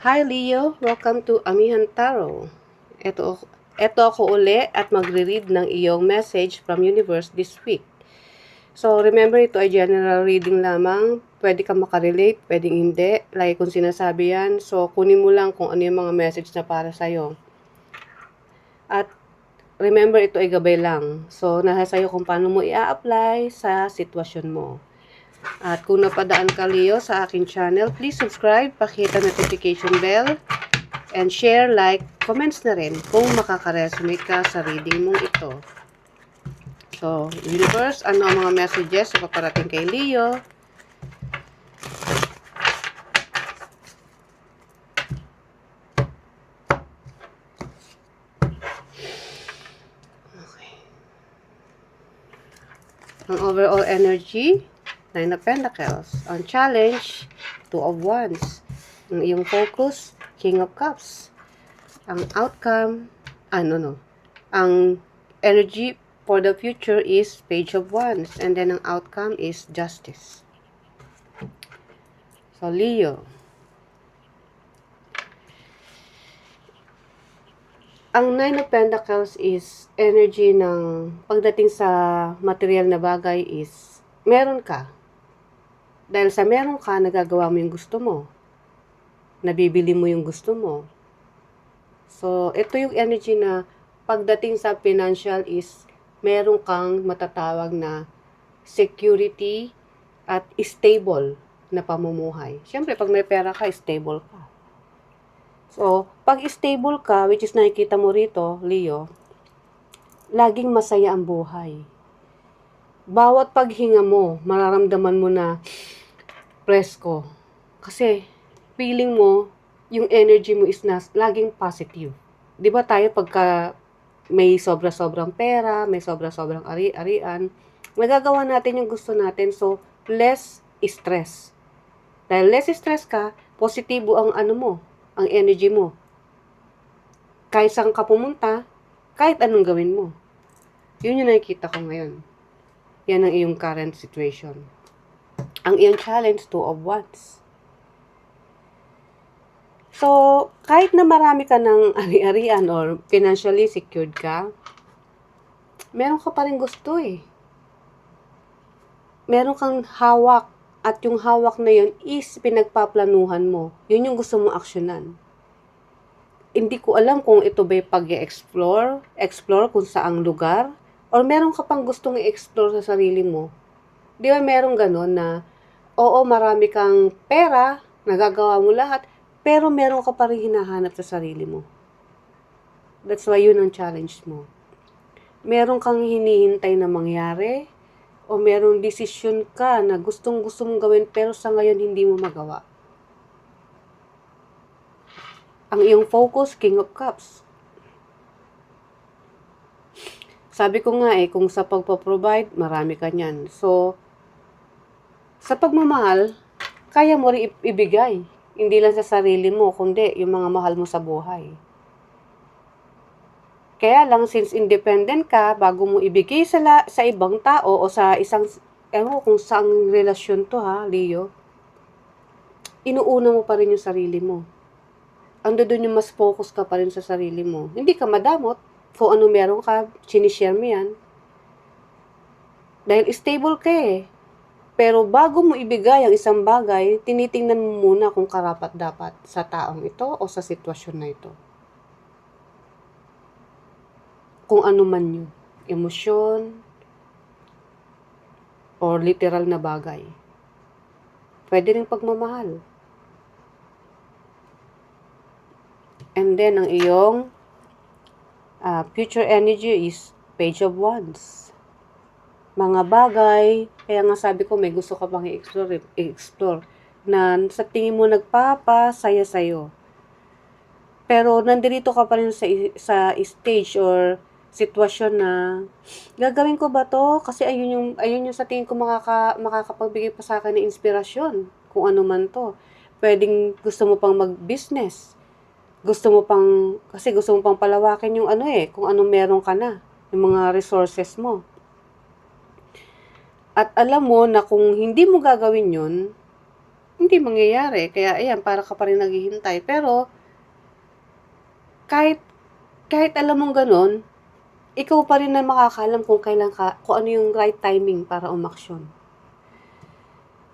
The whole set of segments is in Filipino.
Hi Leo, welcome to Amihan Tarot. Ito ako uli at magre-read ng iyong message from universe this week. So remember, ito ay general reading lamang. Pwede ka makarelate, pwedeng hindi. Like kung sinasabi yan, so kunin mo lang kung ano yung mga message na para sa'yo. At remember, ito ay gabay lang. So nasa sa'yo kung paano mo i-apply sa sitwasyon mo. At kung napadaan ka, Leo, sa aking channel, please subscribe, pakita notification bell, and share, like, comments na rin kung makaka-resonate ka sa reading mong ito. So, universe, ano ang mga messages na paparating kay Leo? Okay. Ang overall energy, Nine of Pentacles. Ang challenge, Two of Wands. Ang iyong focus, King of Cups. Ang outcome, ang energy for the future is Page of Wands. And then ang outcome is Justice. So, Leo. Ang Nine of Pentacles is energy ng pagdating sa material na bagay is meron ka. Dahil sa meron ka, nagagawa mo yung gusto mo. Nabibili mo yung gusto mo. So, ito yung energy na pagdating sa financial is meron kang matatawag na security at stable na pamumuhay. Siyempre, pag may pera ka, stable ka. So, pag stable ka, which is nakikita mo rito, Leo, laging masaya ang buhay. Bawat paghinga mo, mararamdaman mo na presko. Kasi, feeling mo, yung energy mo is laging positive. Di ba tayo pagka may sobra-sobrang pera, may sobra-sobrang ari-arian, magagawa natin yung gusto natin. So, less stress. Dahil less stress ka, positibo ang ang energy mo. Kahit saan ka pumunta, kahit anong gawin mo. Yun yung nakikita ko ngayon. Yan ang iyong current situation. Ang iyong challenge, Two of Wands. So, kahit na marami ka ng ari-arian or financially secured ka, meron ka pa rin gusto eh. Meron kang hawak at yung hawak na yun is pinagpaplanuhan mo. Yun yung gusto mong aksyonan. Hindi ko alam kung ito ba'y pag-explore kung saang lugar, or meron ka pang gustong i-explore sa sarili mo. Di ba meron ganon na, oo, marami kang pera, nagagawa mo lahat, pero meron ka pa rin hinahanap sa sarili mo. That's why yun ang challenge mo. Meron kang hinihintay na mangyari, o merong desisyon ka na gustong-gusto mong gawin, pero sa ngayon hindi mo magawa. Ang iyong focus, King of Cups. Sabi ko nga kung sa pagpaprovide, marami ka niyan. So, sa pagmamahal, kaya mo rin ibigay. Hindi lang sa sarili mo, kundi yung mga mahal mo sa buhay. Kaya lang, since independent ka, bago mo ibigay sa ibang tao o sa isang, kung saang relasyon to Leo, inuuna mo pa rin yung sarili mo. Ando doon yung mas focus ka pa rin sa sarili mo. Hindi ka madamot. Kung ano meron ka, sinishare mo yan. Dahil stable ka Pero bago mo ibigay ang isang bagay, tinitingnan mo muna kung karapat-dapat sa taong ito o sa sitwasyon na ito. Kung ano man yun. Emosyon, or literal na bagay. Pwede rin pagmamahal. And then, ang iyong future energy is Page of Wands. Mga bagay, kaya nga sabi ko may gusto ka pang i-explore na sa tingin mo nagpapasaya sa'yo. Pero nandirito ka pa rin sa stage or sitwasyon na gagawin ko ba to? Kasi ayun yung sa tingin ko makakapagbigay pa sa akin ng inspirasyon kung ano man to. Pwedeng gusto mo pang mag-business. Gusto mo pang palawakin yung kung anong meron ka na, yung mga resources mo. At alam mo na kung hindi mo gagawin yun, hindi mangyayari. Kaya ayan, para ka pa rin naghihintay. Pero, kahit alam mong ganun, ikaw pa rin na makakalam kung kung ano yung right timing para umaksyon.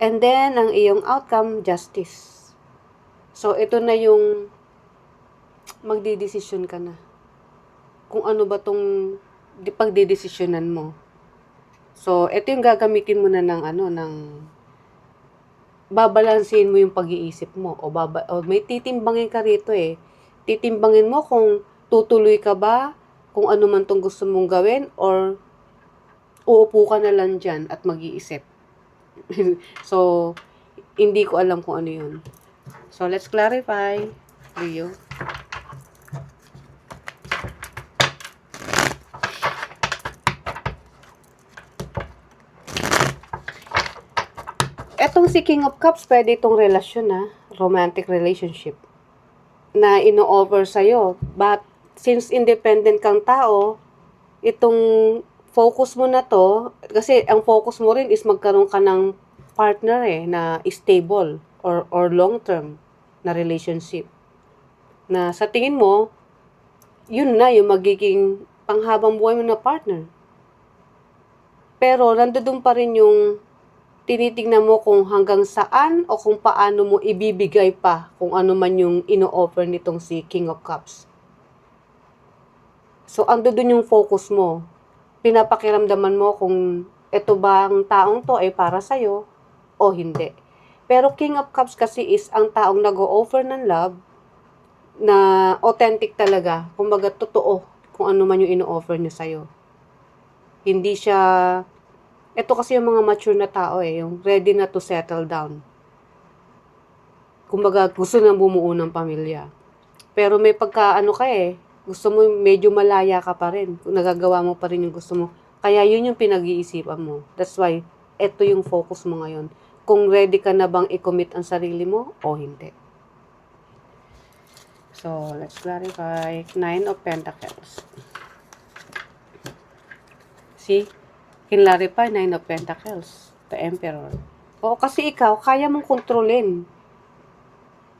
And then, ang iyong outcome, justice. So, ito na yung magdidesisyon ka na. Kung ano ba tong pagdidesisyonan mo. So, ito yung gagamitin mo na ng babalansin mo yung pag-iisip mo. O may titimbangin ka rito eh. Titimbangin mo kung tutuloy ka ba, kung ano man tong gusto mong gawin, or uupo ka na lang dyan at mag-iisip. So, hindi ko alam kung ano yun. So, let's clarify, Leo. Etong si King of Cups, pwede itong relasyon romantic relationship, na ino-offer sa'yo. But, since independent kang tao, itong focus mo na to, kasi ang focus mo rin is magkaroon ka ng partner na stable or long-term na relationship. Na sa tingin mo, yun na yung magiging panghabang buhay mo na partner. Pero, nandoon pa rin yung tinitingnan mo kung hanggang saan o kung paano mo ibibigay pa kung ano man yung ino-offer nitong si King of Cups. So, ando dun yung focus mo. Pinapakiramdaman mo kung ito ba ang taong to ay para sa'yo o hindi. Pero King of Cups kasi is ang taong nag-o-offer ng love na authentic talaga. Kumbaga, totoo kung ano man yung ino-offer niya sa'yo. Hindi siya... Ito kasi yung mga mature na tao yung ready na to settle down. Kumbaga, gusto nang bumuo ng pamilya. Pero may pagkaano ka gusto mo medyo malaya ka pa rin. Nagagawa mo pa rin yung gusto mo. Kaya yun yung pinag-iisipan mo. That's why, ito yung focus mo ngayon. Kung ready ka na bang i-commit ang sarili mo o hindi. So, let's clarify. 9 of Pentacles. See? Clarify, 9 of Pentacles, the Emperor. Oo, kasi ikaw, kaya mong kontrolin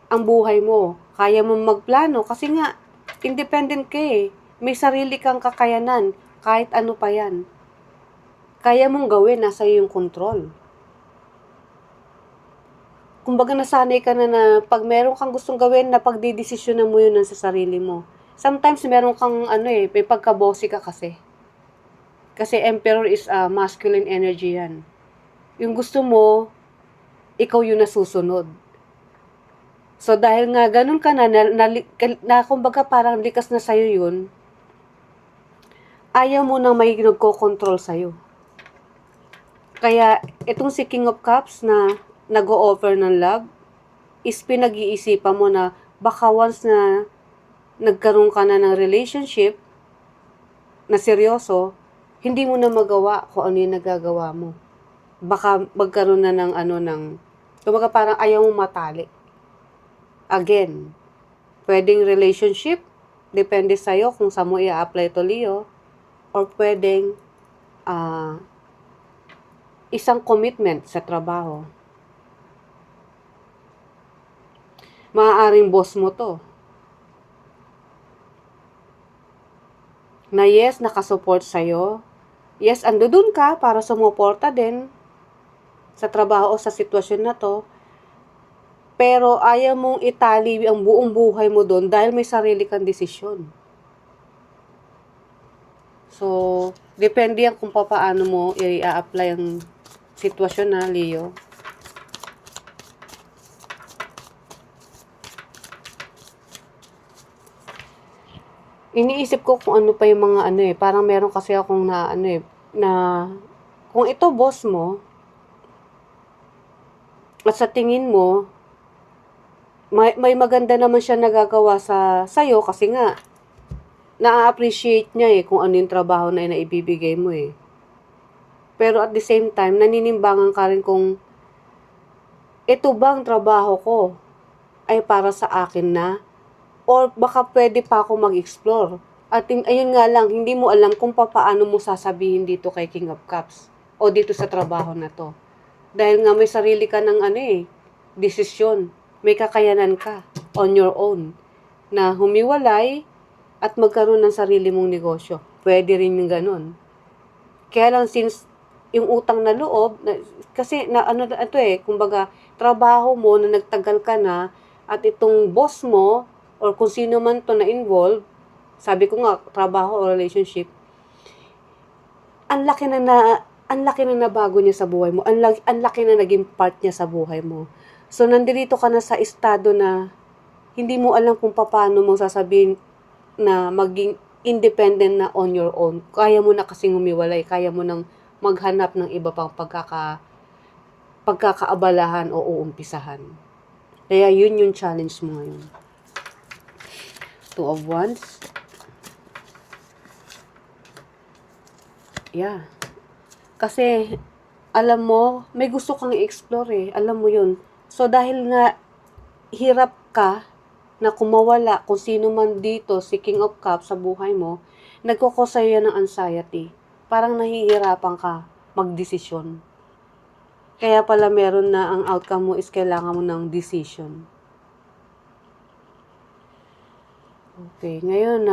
ang buhay mo. Kaya mong magplano kasi nga, independent ka May sarili kang kakayanan, kahit ano pa yan. Kaya mong gawin, nasa iyong control. Kumbaga nasanay ka na pag meron kang gustong gawin, na pagdidesisyonan mo yun sa sarili mo. Sometimes meron kang may pagkabossy ka kasi. Kasi Emperor is masculine energy yan. Yung gusto mo, ikaw yung nasusunod. So, dahil nga ganun ka na kumbaga parang likas na sa'yo yun, ayaw mo nang may nagko-control sa'yo. Kaya, itong si King of Cups na nag-o-offer ng love, is pinag-iisipan mo na baka once na nagkaroon ka na ng relationship na seryoso, hindi mo na magawa kung ano yung nagagawa mo. Baka magkaroon na ng kumbaga parang ayaw mong matali. Again, pwedeng relationship, depende sa'yo kung saan mo i-apply to Leo, or pwedeng isang commitment sa trabaho. Maaaring boss mo to. Na yes, nakasupport sa'yo. Yes, ando dun ka para sumuporta din sa trabaho o sa sitwasyon na to. Pero ayaw mong itali ang buong buhay mo doon dahil may sarili kang desisyon. So, depende yan kung paano mo i-apply ang sitwasyon na, Leo. Iniisip ko kung ano pa yung mga parang meron kasi akong na kung ito boss mo, at sa tingin mo, may maganda naman siya nagagawa sa'yo kasi nga, na-appreciate niya kung ano yung trabaho na ibibigay mo Pero at the same time, naninimbangan ka rin kung ito bang trabaho ko ay para sa akin na or baka pwede pa ako mag-explore. At ayun nga lang, hindi mo alam kung paano mo sasabihin dito kay King of Cups o dito sa trabaho na to. Dahil nga may sarili ka ng desisyon. May kakayanan ka on your own na humiwalay at magkaroon ng sarili mong negosyo. Pwede rin yung ganun. Kaya lang since yung utang na loob, kasi kumbaga, trabaho mo na nagtagal ka na at itong boss mo or kung sino man to na involved, sabi ko nga, trabaho o relationship, ang laki na nabago niya sa buhay mo. Ang laki na naging part niya sa buhay mo. So, nandito ka na sa estado na hindi mo alam kung paano mo sasabihin na maging independent na on your own. Kaya mo na kasing humiwalay. Kaya mo nang maghanap ng iba pang pagkakaabalahan o uumpisahan. Kaya yun yung challenge mo ngayon. Two of Wands. Yeah. Kasi, alam mo, may gusto kang i-explore eh. Alam mo yun. So, dahil nga, hirap ka na kumawala kung sino man dito, si King of Cups sa buhay mo, nagkukos sa'yo yan ng anxiety. Parang nahihirapan ka magdesisyon. Kaya pala meron na ang outcome mo is kailangan mo ng decision. Okay, ngayon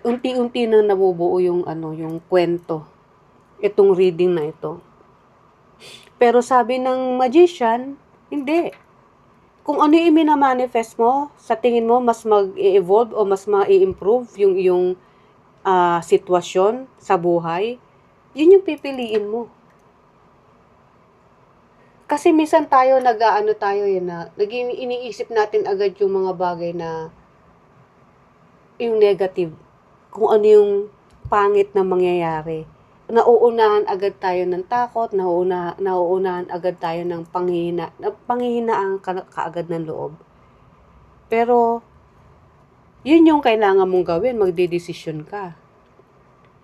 unti-unti nang nabubuo yung yung kwento. Itong reading na ito. Pero sabi ng magician, hindi. Kung ano yung minamanifest mo, sa tingin mo mas mag-evolve o mas ma-improve yung iyong sitwasyon sa buhay, yun yung pipiliin mo. Kasi minsan tayo iniisip natin agad yung mga bagay na yung negative, kung ano yung pangit na mangyayari. Nauunahan agad tayo ng takot, nauunahan agad tayo ng panghihinaan kaagad ng loob. Pero, yun yung kailangan mong gawin, magdedesisyon ka.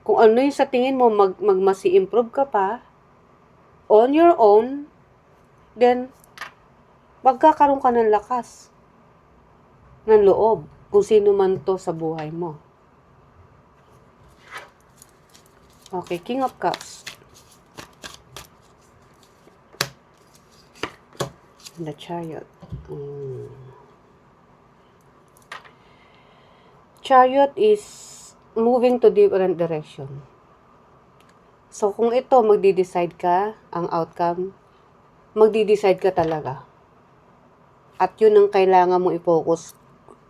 Kung ano yung sa tingin mo, magmasi-improve ka pa, on your own, then, magkakaroon ka ng lakas ng loob kung sino man to sa buhay mo. Okay, King of Cups. The Chariot. Chariot is moving to different direction. So, kung ito, magdi-decide ka, ang outcome, magdi-decide ka talaga. At yun ang kailangan mo i-focus.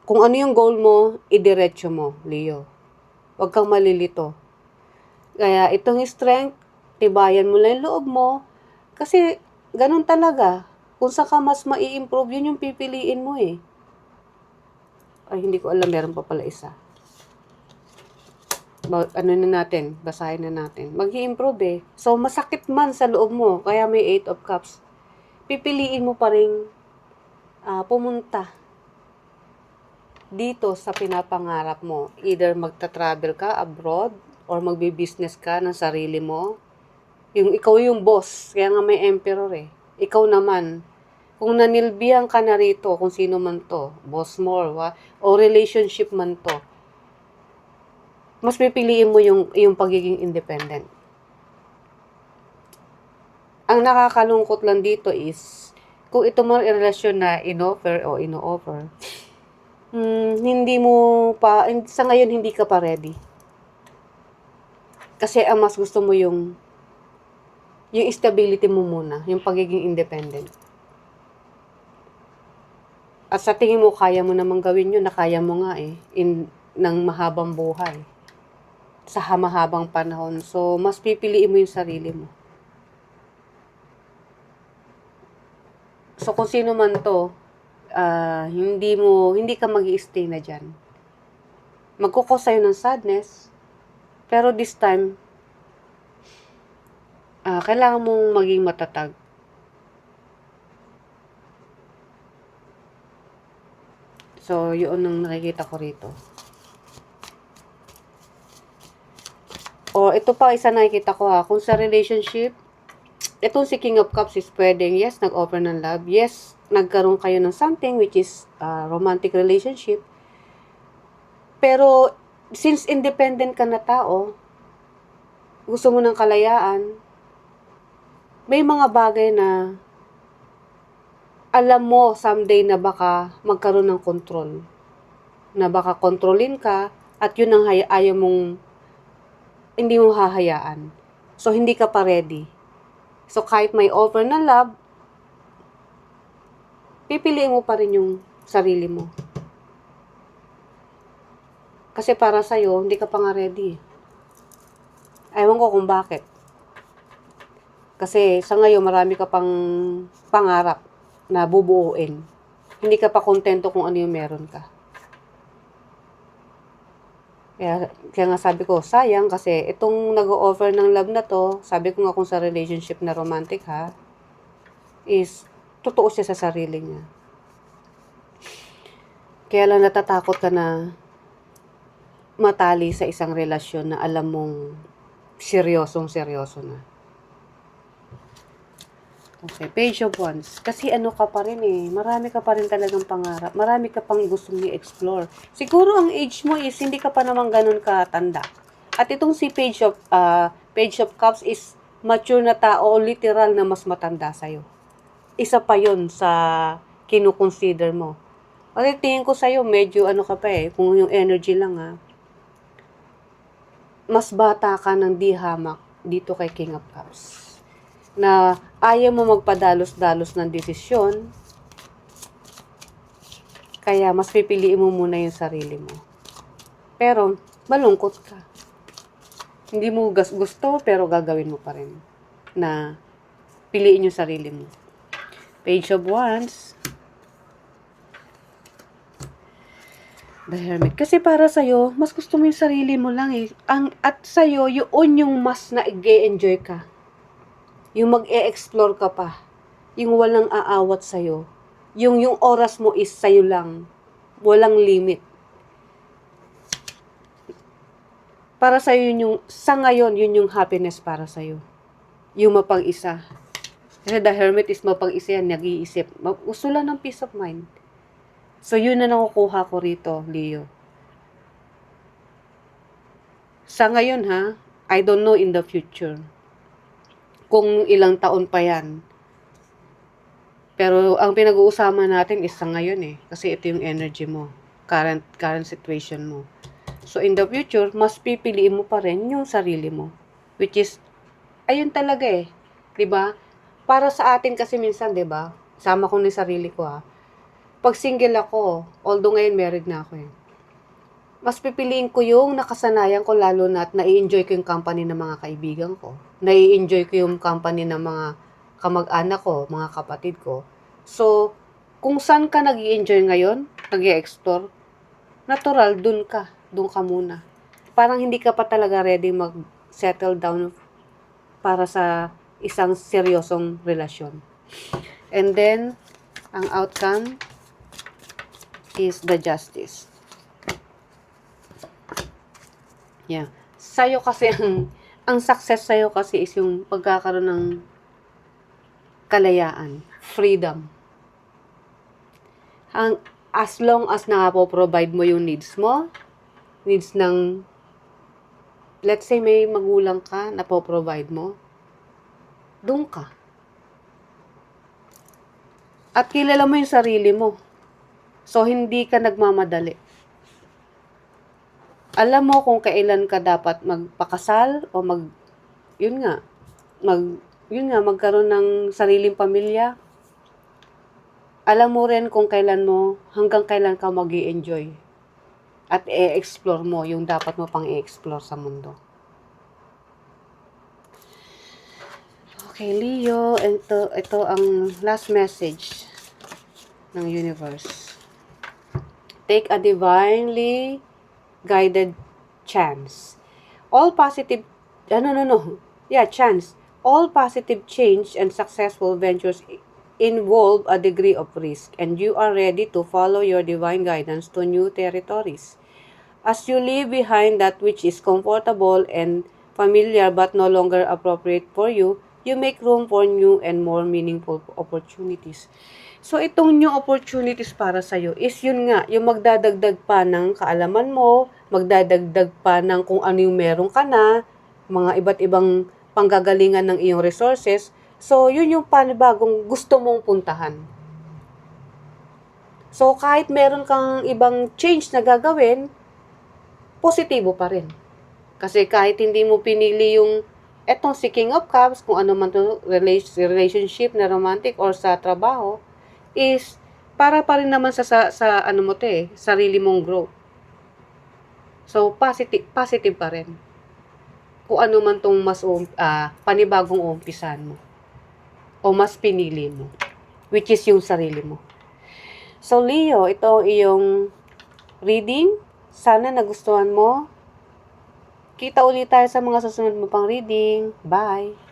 Kung ano yung goal mo, idiretso mo, Leo. Huwag kang malilito. Kaya itong strength, tibayan mo lang yung loob mo. Kasi, ganun talaga. Kung saan ka mas mai-improve, yun yung pipiliin mo eh. Ay, hindi ko alam, meron pa pala isa. Basahin na natin. Mag-i-improve eh. So, masakit man sa loob mo, kaya may 8 of Cups. Pipiliin mo pa rin pumunta dito sa pinapangarap mo. Either magta-travel ka abroad or magbi-business ka ng sarili mo. Yung ikaw yung boss, kaya nga may emperor eh. Ikaw naman, kung nanilbihan ka na rito, kung sino man to, boss mo o relationship man to, mas pipiliin mo yung pagiging independent. Ang nakakalungkot lang dito is, kung ito mo relasyon na ino-offer, hindi mo pa, sa ngayon hindi ka pa ready. Kasi ang mas gusto mo yung stability mo muna, yung pagiging independent. At sa tingin mo, kaya mo namang gawin yun, na kaya mo nga eh, ng mahabang buhay. Sa mahabang panahon. So, mas pipiliin mo yung sarili mo. So, kung sino man to, hindi ka mag-i-stay na dyan. Magkukos sa'yo ng sadness, pero this time, kailangan mong maging matatag. So, yun ang nakikita ko rito. O, ito pa, isa nakikita ko kung sa relationship, itong si King of Cups is pwedeng, yes, nag-offer ng love. Yes, nagkaroon kayo ng something which is romantic relationship. Pero, since independent ka na tao, gusto mo ng kalayaan, may mga bagay na alam mo someday na baka magkaroon ng control. Na baka kontrolin ka at yun ang ayaw mong hindi mo hahayaan. So, hindi ka pa ready. So, kahit may offer na love, pipiliin mo pa rin yung sarili mo. Kasi para sa'yo, hindi ka pa nga ready. Ewan ko kung bakit. Kasi sa ngayon, marami ka pang pangarap na bubuuin. Hindi ka pa kontento kung ano yung meron ka. Kaya nga sabi ko, sayang kasi itong nag-o-offer ng love na to, sabi ko nga kung sa relationship na romantic ha, is totoo siya sa sarili niya. Kaya lang natatakot ka na matali sa isang relasyon na alam mong seryosong-seryoso na. Okay, Page of Wands. Kasi ano ka pa rin eh, marami ka pa rin talagang pangarap. Marami ka pang gustong i-explore. Siguro ang age mo is hindi ka pa naman ganun katanda. At itong si Page of Cups is mature na tao, literal na mas matanda sa'yo. Isa pa yon sa kinukonsider mo. Kasi tingin ko sa'yo, medyo ano ka pa eh, kung yung energy lang ha. Mas bata ka ng di hamak dito kay King of Cups. Na ayaw mo magpadalos-dalos ng desisyon, kaya mas pipiliin mo muna yung sarili mo. Pero, malungkot ka. Hindi mo gusto, pero gagawin mo pa rin. Na, piliin yung sarili mo. Page of Wands. The Hermit. Kasi para sa'yo, mas gusto mo yung sarili mo lang eh. At sa'yo, yun yung mas na-enjoy ka. Yung mag-e-explore ka pa. Yung walang aawat sa'yo. Yung oras mo is sa'yo lang. Walang limit. Para sa'yo sa ngayon, yun yung happiness para sa'yo. Yung mapag-isa. Kasi the Hermit is mapag-isa yan, nag-iisip. Gusto lang ng peace of mind. So, yun na nakukuha ko rito, Leo. Sa ngayon ha, I don't know in the future. Kung ilang taon pa yan. Pero ang pinag-uusapan natin is sa ngayon eh. Kasi ito yung energy mo. Current situation mo. So in the future, mas pipiliin mo pa rin yung sarili mo. Which is, ayun talaga eh. 'Di ba? Para sa atin kasi minsan, 'di ba? Sama ko ni sarili ko ha. Pag single ako, although ngayon married na ako eh. Mas pipiliin ko yung nakasanayan ko lalo na at nai-enjoy ko yung company ng mga kaibigan ko. Nai-enjoy ko yung company ng mga kamag-anak ko, mga kapatid ko. So, kung saan ka nag-i-enjoy ngayon, nag-i-explore, natural, dun ka muna. Parang hindi ka pa talaga ready mag-settle down para sa isang seryosong relasyon. And then, ang outcome is the Justice. Yeah. Sa'yo kasi, ang success sa'yo kasi is yung pagkakaroon ng kalayaan, freedom. As long as nakapoprovide mo yung needs mo, needs ng, let's say may magulang ka, napoprovide mo, doon ka. At kilala mo yung sarili mo. So, hindi ka nagmamadali. Alam mo kung kailan ka dapat magpakasal o magkaroon ng sariling pamilya. Alam mo rin kung hanggang kailan ka mag-i-enjoy. At i-explore mo yung dapat mo pang i-explore sa mundo. Okay, Leo, ito ang last message ng universe. Take a divinely guided chance. All positive chance. All positive change and successful ventures involve a degree of risk, and you are ready to follow your divine guidance to new territories. As you leave behind that which is comfortable and familiar but no longer appropriate for you, you make room for new and more meaningful opportunities. So, itong new opportunities para sa'yo is yun nga, yung magdadagdag pa ng kaalaman mo, magdadagdag pa ng kung ano yung meron ka na, mga iba't ibang panggagalingan ng iyong resources. So, yun yung panibagong gusto mong puntahan. So, kahit meron kang ibang change na gagawin, positibo pa rin. Kasi kahit hindi mo pinili yung etong si King of Cups, kung ano man to, relationship na romantic or sa trabaho, is para pa rin naman sa ano mo te, sarili mong growth. So, positive pa rin. Kung ano man tong mas panibagong umpisan mo. O mas pinili mo. Which is yung sarili mo. So, Leo, ito iyong reading. Sana nagustuhan mo. Kita ulit tayo sa mga susunod mo pang reading. Bye!